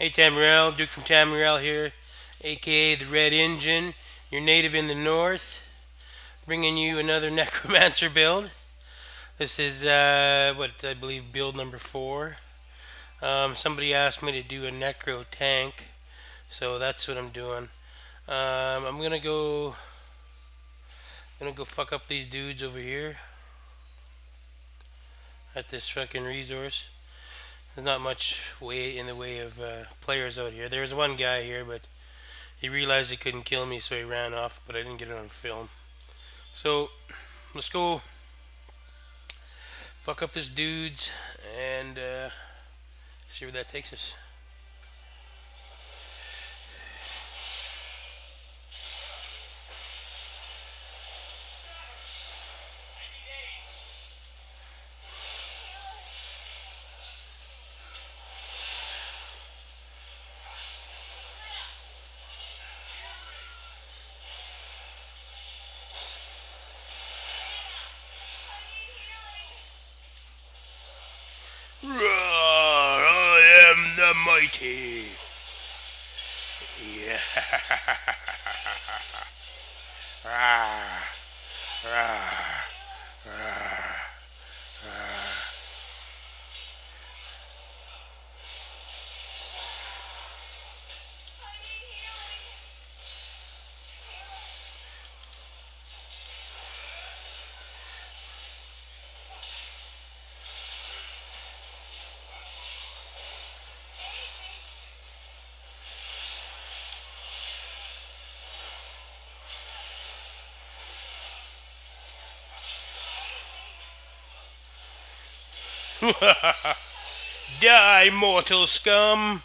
Hey Tamriel, Duke from Tamriel here, aka the Red Engine, your native in the north, bringing you another Necromancer build. This is what I believe build number 4. Somebody asked me to do a Necro tank, so that's what I'm doing. I'm gonna go fuck up these dudes over here at this fucking resource. There's not much way in the way of players out here. There's one guy here, but he realized he couldn't kill me, so he ran off. But I didn't get it on film. So let's go fuck up this dudes and see where that takes us. Roar, I am the mighty. Yeah. Rah, rah, rah, rah. Die, mortal scum!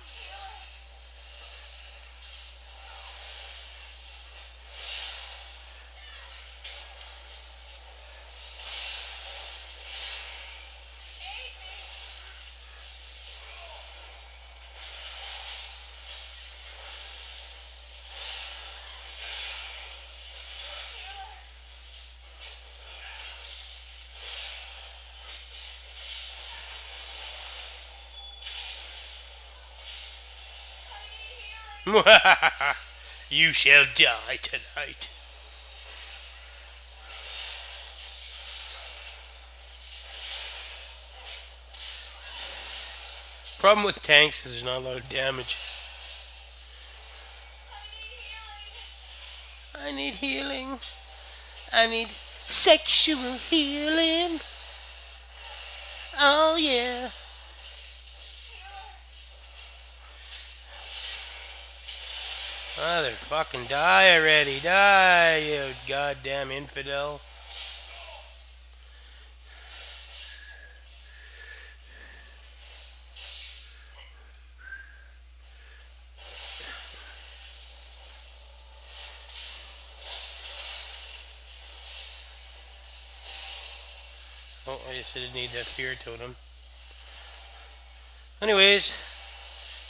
You shall die tonight. Problem with tanks is there's not a lot of damage. I need healing. I need sexual healing. Oh yeah. Motherfucking die already. Die, you goddamn infidel. Oh, I just didn't need that fear totem. Anyways,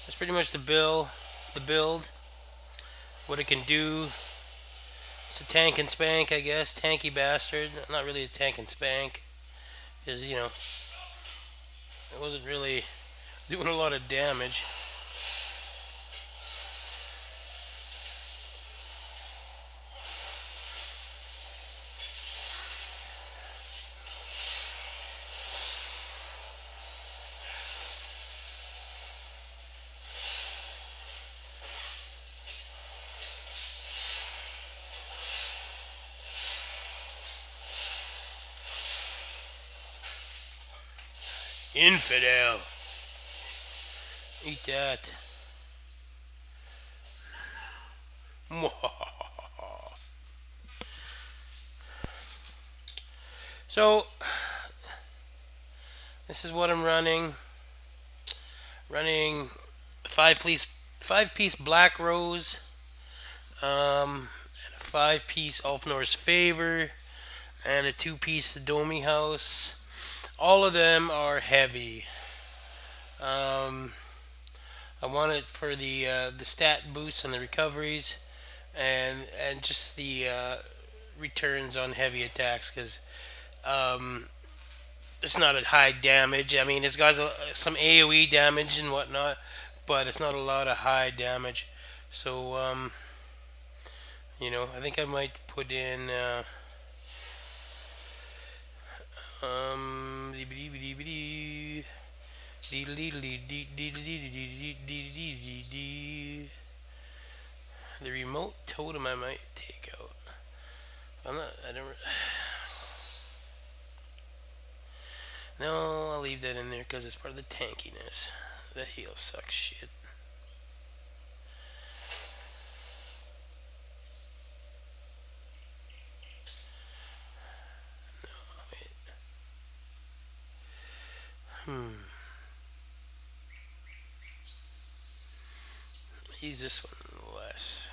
that's pretty much the build. What it can do. It's a tank and spank, I guess. Tanky bastard. Not really a tank and spank. Because, it wasn't really doing a lot of damage. Infidel. Eat that. So, this is what I'm running. Running five piece black rose, and a 5-piece Ulfnor's favor, and a 2-piece Domi house. All of them are heavy. Um, I want it for the stat boosts and the recoveries, and just the returns on heavy attacks because um, it's not a high damage. I mean, it's got some AOE damage and whatnot, but it's not a lot of high damage. So I think I might put in the remote totem I might take out. I'm not. I don't. No, I'll leave that in there because it's part of the tankiness. The heal sucks shit. Wait. Use this one less.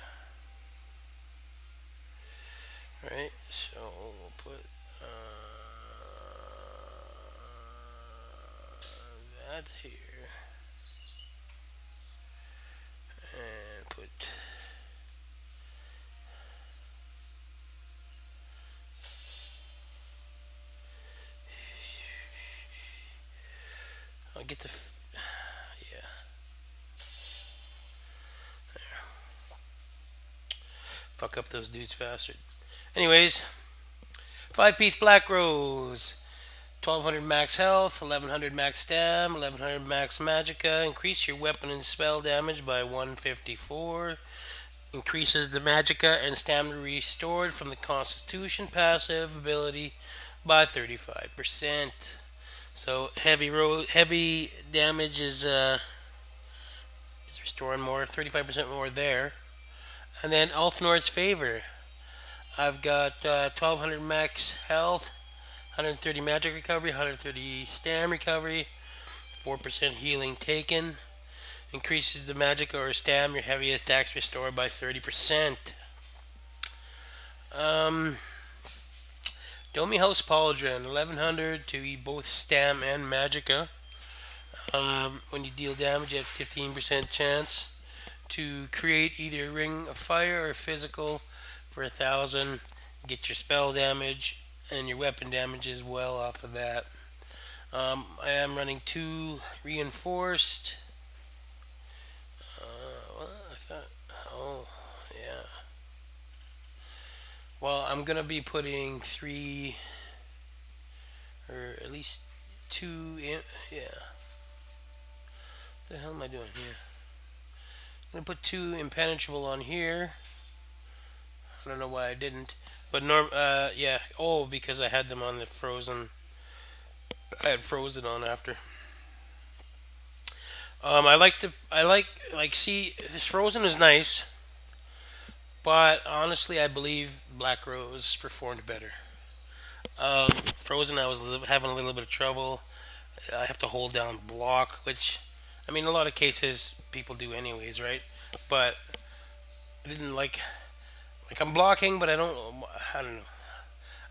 Right. So we'll put that here and put. I'll get the. Yeah. Fuck up those dudes faster. Anyways, 5-piece Black Rose. 1200 max health, 1100 max stam, 1100 max magicka. Increase your weapon and spell damage by 154. Increases the magicka and stamina restored from the constitution passive ability by 35%. So heavy damage is restoring more, 35% more there. And then Ulfnor's favor. I've got 1200 max health, 130 magic recovery, 130 stam recovery, 4% healing taken. Increases the magic or stam your heavy attacks restored by 30%. Um, Domi House Pauldron, 1100 to both stam and magicka. When you deal damage, you have 15% chance to create either a ring of fire or physical for 1,000. Get your spell damage and your weapon damage as well off of that. I am running 2 reinforced. What? I thought. Oh, yeah. Well, I'm gonna be putting 3, or at least 2 in. Yeah. What the hell am I doing here? I'm gonna put 2 impenetrable on here. I don't know why I didn't, but yeah. Oh, because I had them on the frozen. I had frozen on after. See, this frozen is nice, but honestly, I believe Black Rose performed better. Frozen, I was having a little bit of trouble. I have to hold down block, which, I mean, in a lot of cases people do anyways, right? But I didn't like I'm blocking, but I don't know.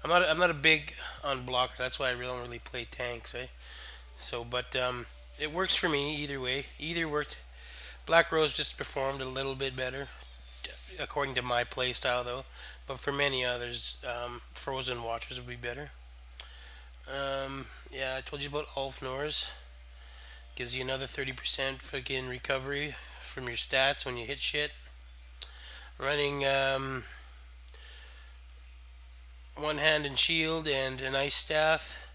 I'm not a big on blocker. That's why I don't really play tanks, eh? So, but it works for me either way. Either worked. Black Rose just performed a little bit better, according to my play style, though. But for many others, Frozen Watchers would be better. Yeah, I told you about Ulfnor's. Gives you another 30% fucking recovery from your stats when you hit shit. Running one hand and shield and an ice staff.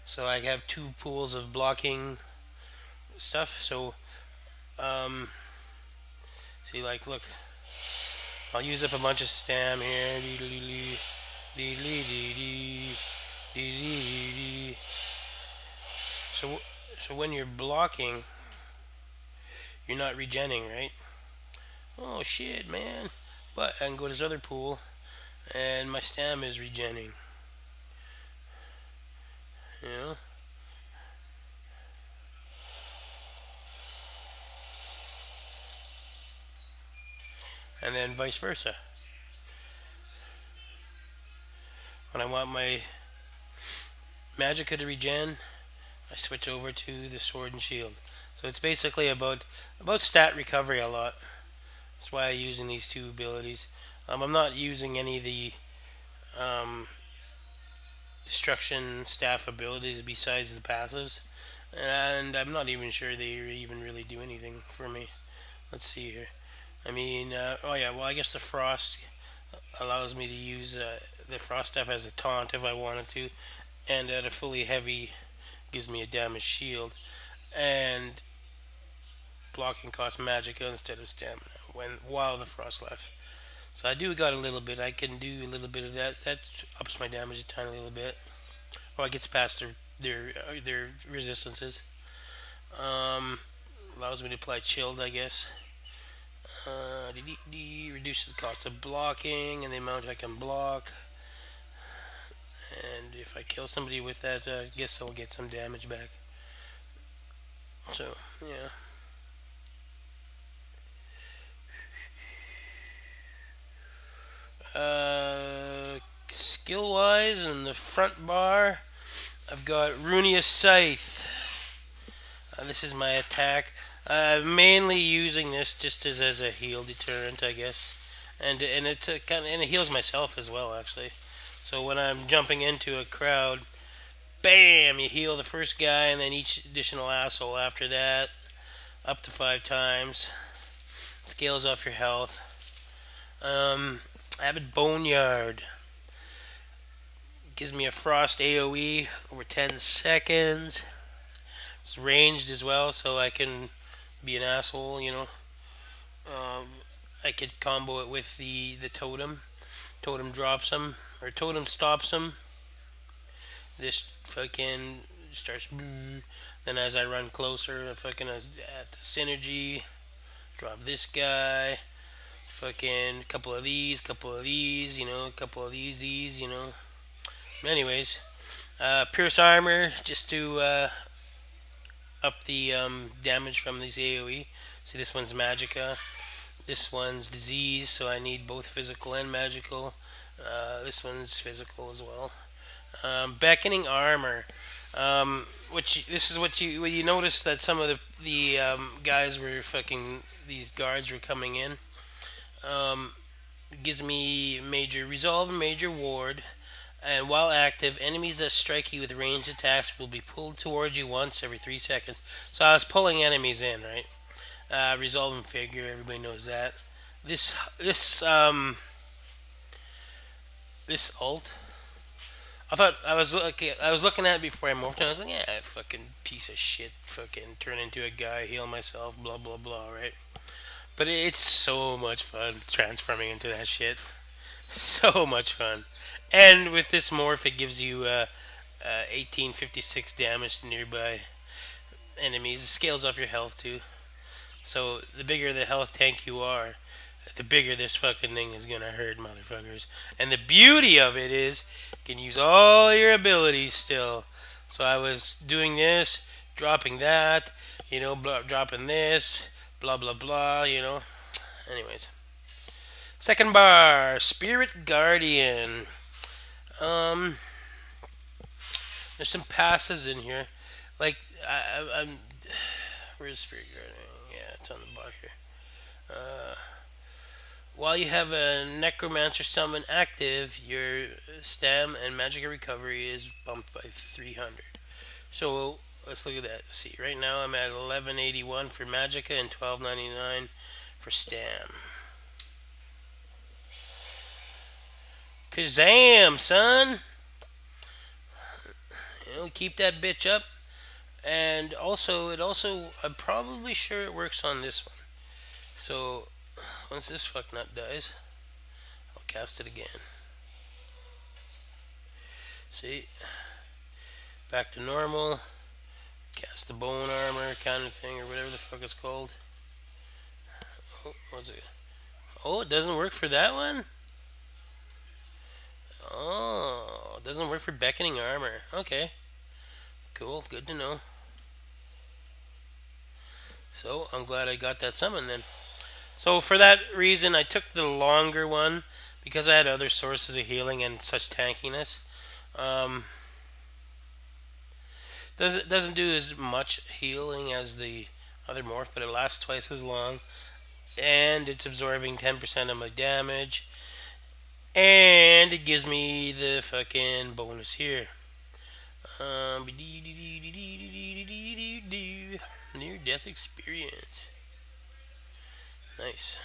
So I have 2 pools of blocking stuff. So, um, see, like, look, I'll use up a bunch of stam here. So, so when you're blocking, you're not regenning, right? Oh shit, man! But I can go to this other pool, and my stam is regenning. You know, and then vice versa. When I want my magicka to regen, I switch over to the sword and shield. So it's basically about stat recovery a lot. That's why I'm using these 2 abilities. I'm not using any of the um, destruction staff abilities besides the passives, and I'm not even sure they even really do anything for me. Let's see here. I mean, oh yeah, well, I guess the frost allows me to use the frost stuff as a taunt if I wanted to, and the fully heavy gives me a damage shield, and blocking costs magicka instead of stamina while the frost lasts. So I do got a little bit. I can do a little bit of that. That ups my damage a tiny little bit. Well, it gets past their resistances. Um, Allows me to apply chilled, I guess. Reduces the cost of blocking and the amount I can block. And if I kill somebody with that, I guess I'll get some damage back. So yeah. Skill wise, in the front bar, I've got Runious Scythe. This is my attack. Mainly using this just as a heal deterrent, I guess, and it's a kind of, and it heals myself as well, actually. So when I'm jumping into a crowd, bam, you heal the first guy, and then each additional asshole after that, up to 5 times. Scales off your health. Avid Boneyard gives me a frost AoE over 10 seconds. It's ranged as well, so I can be an asshole, you know. Um, I could combo it with the totem. Totem drops him, or totem stops him. This fucking starts. Then as I run closer, I fucking at the synergy, drop this guy. Fucking couple of these, you know, a couple of these, you know. Anyways, Pierce Armor just to up the damage from these AoE. See, this one's Magicka. This one's Disease, so I need both physical and magical. This one's physical as well. Beckoning Armor. Which this is what you notice that some of the guys were fucking, these guards were coming in. Um, Gives me major resolve and major ward. And while active, enemies that strike you with ranged attacks will be pulled towards you once every 3 seconds. So I was pulling enemies in, right? Resolving figure, everybody knows that. This this um this alt. I was looking at it before I morphed, and I was like, yeah, fucking piece of shit, fucking turn into a guy, heal myself, blah blah blah, right? But it's so much fun transforming into that shit. So much fun. And with this morph, it gives you 1856 damage to nearby enemies. It scales off your health too. So the bigger the health tank you are, the bigger this fucking thing is gonna hurt, motherfuckers. And the beauty of it is, you can use all your abilities still. So I was doing this, dropping that, you know, dropping this, blah blah blah, you know. Anyways, second bar, Spirit Guardian. Um, there's some passives in here, like I'm. Where's Spirit Guardian? Yeah, it's on the bar here. Uh, while you have a Necromancer summon active, your stam and magic recovery is bumped by 300. So let's look at that. See, right now I'm at 1181 for magicka and 1299 for stam. Kazam, son! You know, keep that bitch up. And also, I'm probably sure it works on this one. So, once this fucknut dies, I'll cast it again. See? Back to normal. Cast the bone armor kind of thing, or whatever the fuck it's called. Oh, what's it? Oh, it doesn't work for that one? Oh, it doesn't work for beckoning armor. Okay. Cool, good to know. So, I'm glad I got that summon then. So, for that reason, I took the longer one because I had other sources of healing and such tankiness. Um, doesn't do as much healing as the other morph, but it lasts twice as long, and it's absorbing 10% of my damage, and it gives me the fucking bonus here. Near death experience. Nice.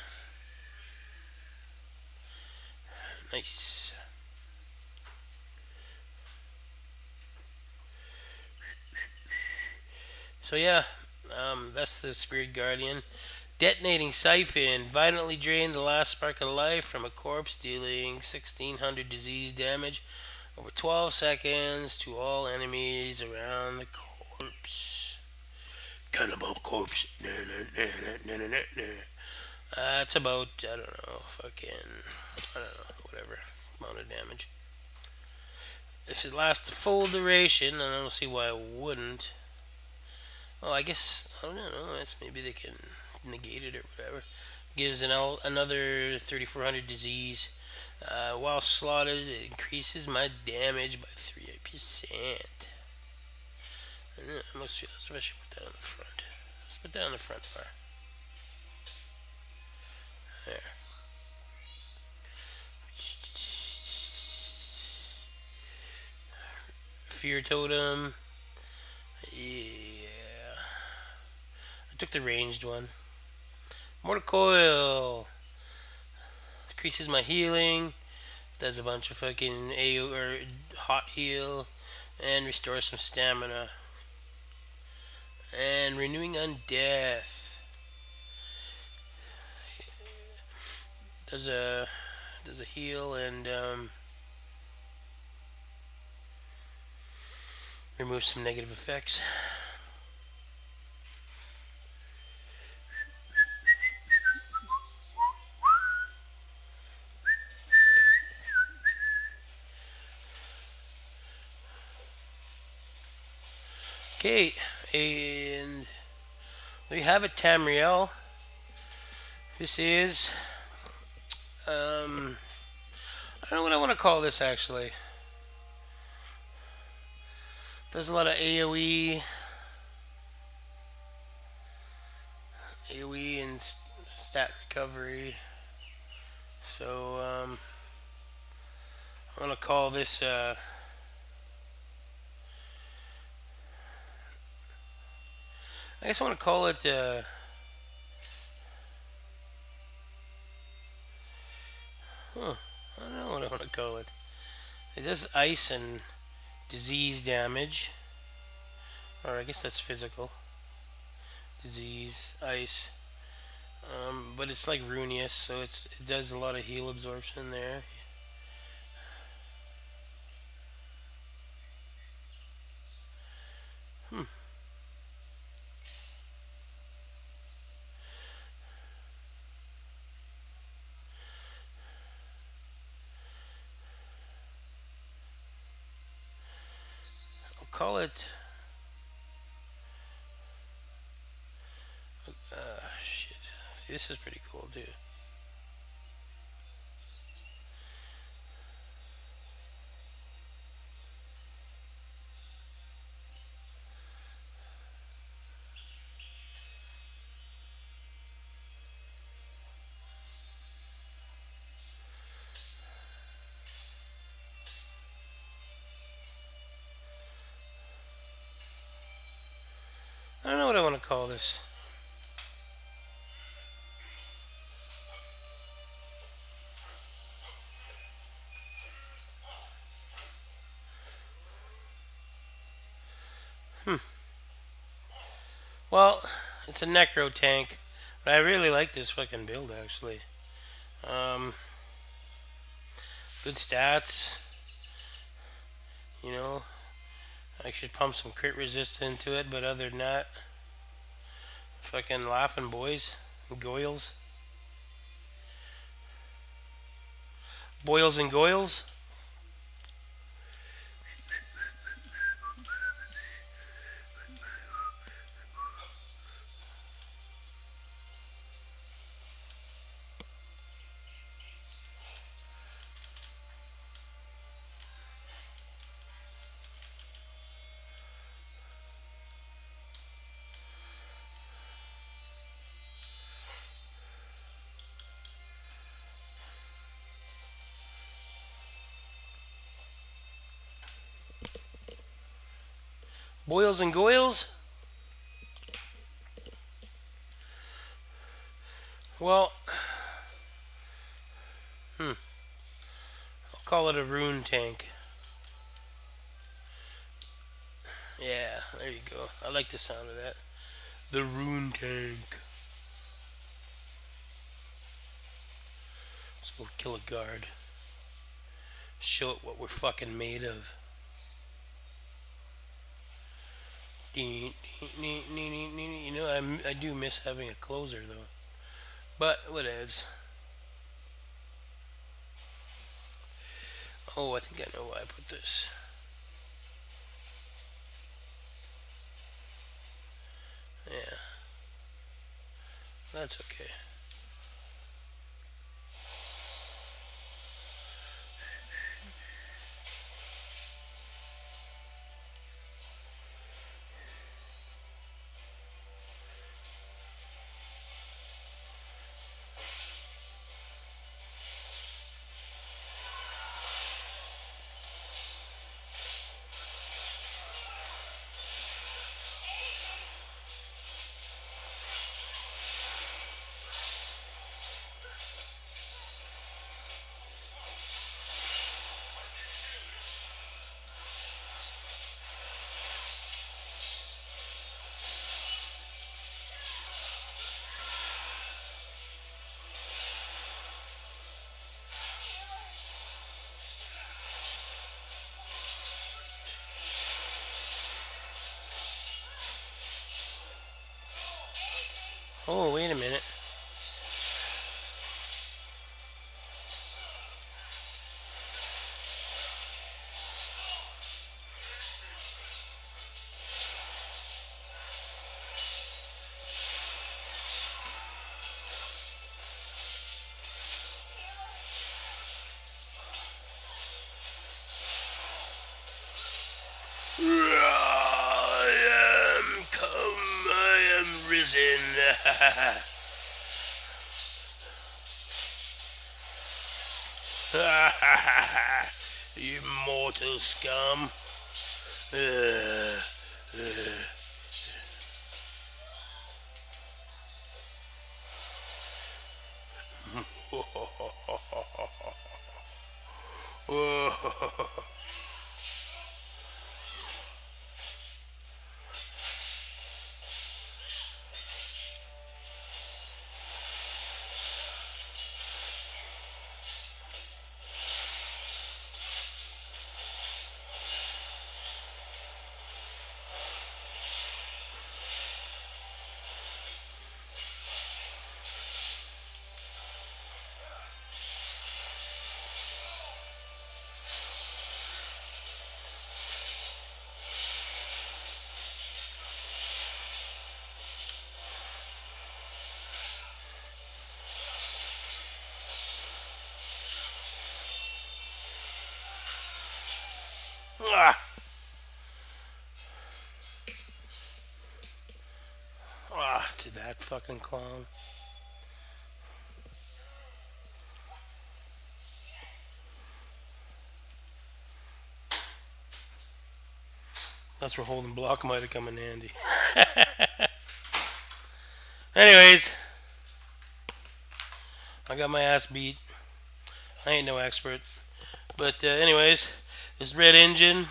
Nice. So yeah, that's the Spirit Guardian. Detonating Siphon. Violently drain the last spark of life from a corpse, dealing 1600 disease damage over 12 seconds to all enemies around the corpse. Cannibal corpse. It's about, I don't know, I don't know, whatever amount of damage. If it lasts the full duration, I don't see why it wouldn't. Oh, I guess, I don't know, that's maybe they can negate it or whatever. Gives another 3400 disease. While slotted, it increases my damage by 3%. I must feel, especially put that on the front. Let's put that on the front bar. There. Fear Totem. Yeah. I took the ranged one. Mortal Coil. Increases my healing. Does a bunch of fucking AO or hot heal. And restores some stamina. And renewing undeath. Does a heal and remove some negative effects. Okay, and we have a Tamriel. This is I don't know what I want to call this actually. Does a lot of AOE and stat recovery. So I want to call this. I guess I want to call it. I don't know what I want to call it. It does ice and disease damage, or I guess that's physical. Disease, ice. But it's like Runius, so it does a lot of heal absorption there. Hmm. I'll call it. Shit. See, this is pretty cool too. I don't know what I want to call this. Hmm. Well, it's a necro tank, but I really like this fucking build actually. Um, Good stats. You know, I should pump some crit resist into it, but other than that, fucking laughing boys, goyles, boils and goyles. Boils and goyles. Well, I'll call it a rune tank. Yeah, there you go. I like the sound of that. The rune tank. Let's go kill a guard. Show it what we're fucking made of. You know, I do miss having a closer though. But whatevs. Oh, I think I know why I put this. Yeah, that's okay. Oh, wait a minute. I am come, I am risen. You mortal scum. Uh, ah, to that fucking clown. That's where holding block might have come in handy. Anyways, I got my ass beat. I ain't no expert. But anyways, this Red Engine,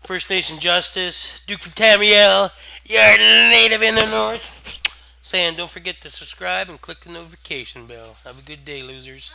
First Nation Justice, Duke from Tamriel, you're a native in the north. Saying don't forget to subscribe and click the notification bell. Have a good day, losers.